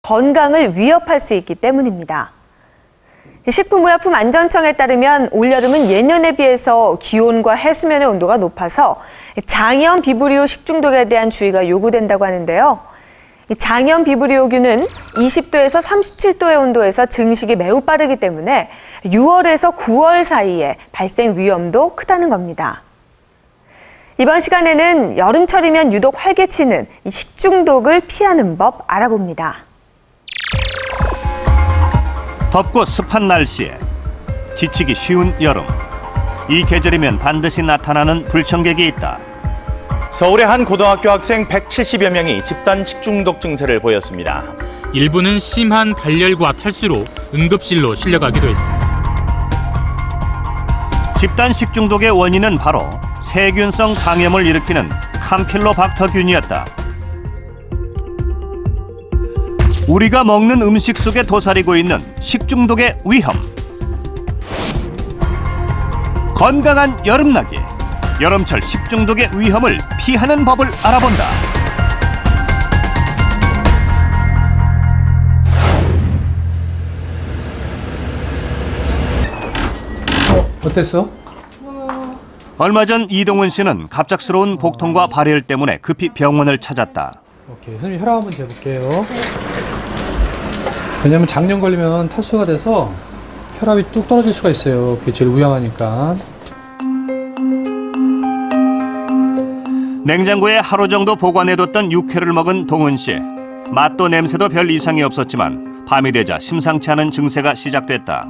건강을 위협할 수 있기 때문입니다. 식품의약품안전청에 따르면 올여름은 예년에 비해서 기온과 해수면의 온도가 높아서 장염 비브리오 식중독에 대한 주의가 요구된다고 하는데요. 장염 비브리오균은 20도에서 37도의 온도에서 증식이 매우 빠르기 때문에 6월에서 9월 사이에 발생 위험도 크다는 겁니다. 이번 시간에는 여름철이면 유독 활개치는 식중독을 피하는 법 알아봅니다. 덥고 습한 날씨에 지치기 쉬운 여름. 이 계절이면 반드시 나타나는 불청객이 있다. 서울의 한 고등학교 학생 170여 명이 집단 식중독 증세를 보였습니다. 일부는 심한 발열과 탈수로 응급실로 실려가기도 했습니다. 집단 식중독의 원인은 바로 세균성 장염을 일으키는 캄필로박터균이었다. 우리가 먹는 음식 속에 도사리고 있는 식중독의 위험. 건강한 여름나기. 여름철 식중독의 위험을 피하는 법을 알아본다. 어땠어? 얼마 전 이동훈 씨는 갑작스러운 복통과 발열 때문에 급히 병원을 찾았다. 오케이, 선생님 혈압 한번 재볼게요. 왜냐면 장염 걸리면 탈수가 돼서 혈압이 뚝 떨어질 수가 있어요. 그게 제일 위험하니까. 냉장고에 하루 정도 보관해뒀던 육회를 먹은 동훈 씨. 맛도 냄새도 별 이상이 없었지만 밤이 되자 심상치 않은 증세가 시작됐다.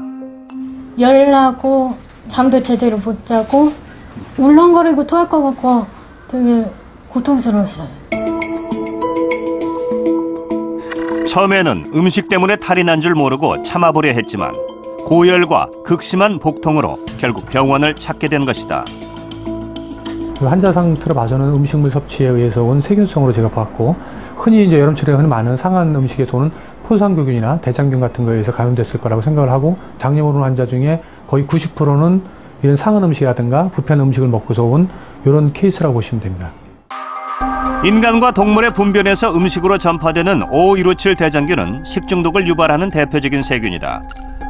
열나고 잠도 제대로 못 자고 울렁거리고 토할 것 같고 되게 고통스러웠어요. 처음에는 음식 때문에 탈이 난 줄 모르고 참아보려 했지만 고열과 극심한 복통으로 결국 병원을 찾게 된 것이다. 환자 상태로 봐서는 음식물 섭취에 의해서 온 세균성으로 제가 봤고, 흔히 이제 여름철에 흔히 많은 상한 음식에서는 포상균이나 대장균 같은 거에 의해서 감염됐을 거라고 생각을 하고, 장염으로 온 환자 중에 거의 90%는 이런 상한 음식이라든가 부패한 음식을 먹고서 온 이런 케이스라고 보시면 됩니다. 인간과 동물의 분변에서 음식으로 전파되는 O157 대장균은 식중독을 유발하는 대표적인 세균이다.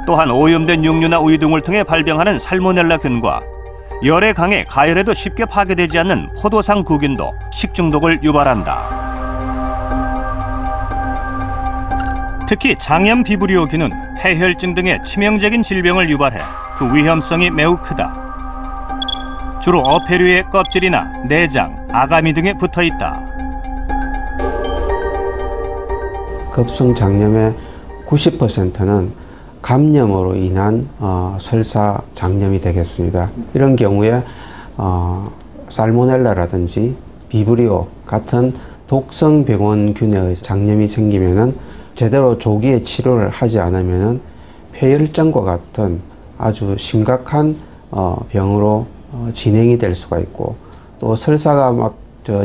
또한 오염된 육류나 우유 등을 통해 발병하는 살모넬라균과 열에 강해 가열에도 쉽게 파괴되지 않는 포도상 구균도 식중독을 유발한다. 특히 장염 비브리오균은 폐혈증 등의 치명적인 질병을 유발해 그 위험성이 매우 크다. 주로 어패류의 껍질이나 내장, 아가미 등에 붙어 있다. 급성 장염의 90%는 감염으로 인한 설사 장염이 되겠습니다. 이런 경우에 살모넬라라든지 비브리오 같은 독성 병원균의 장염이 생기면은 제대로 조기에 치료를 하지 않으면은 폐혈증과 같은 아주 심각한 병으로 진행이 될 수가 있고, 또 설사가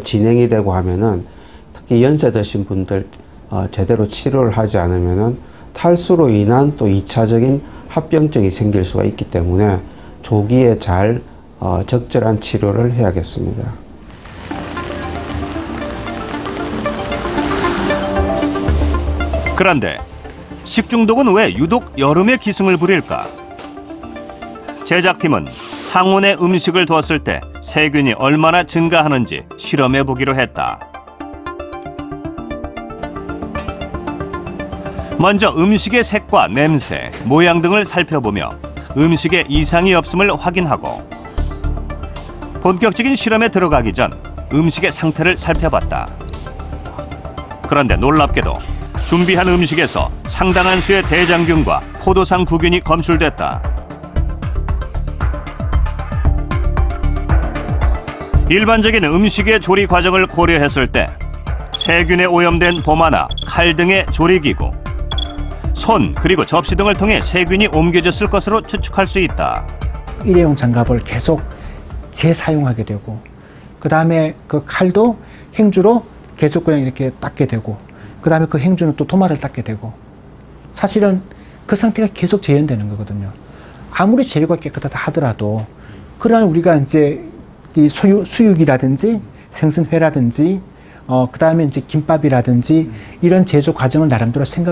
진행이 되고 하면은 특히 연세 드신 분들 제대로 치료를 하지 않으면은 탈수로 인한 또 2차적인 합병증이 생길 수가 있기 때문에 조기에 잘 적절한 치료를 해야겠습니다. 그런데 식중독은 왜 유독 여름에 기승을 부릴까? 제작팀은 상온에 음식을 두었을 때 세균이 얼마나 증가하는지 실험해 보기로 했다. 먼저 음식의 색과 냄새, 모양 등을 살펴보며 음식에 이상이 없음을 확인하고, 본격적인 실험에 들어가기 전 음식의 상태를 살펴봤다. 그런데 놀랍게도 준비한 음식에서 상당한 수의 대장균과 포도상 구균이 검출됐다. 일반적인 음식의 조리 과정을 고려했을 때 세균에 오염된 도마나 칼 등의 조리기구, 손 그리고 접시 등을 통해 세균이 옮겨졌을 것으로 추측할 수 있다. 일회용 장갑을 계속 재사용하게 되고, 그 다음에 그 칼도 행주로 계속 그냥 이렇게 닦게 되고, 그 다음에 그 행주는 또 도마를 닦게 되고, 사실은 그 상태가 계속 재현되는 거거든요. 아무리 재료가 깨끗하다 하더라도, 그러한 우리가 이제 이 수육이라든지 생선회라든지 그 다음에 이제 김밥이라든지 이런 제조 과정을 나름대로 생각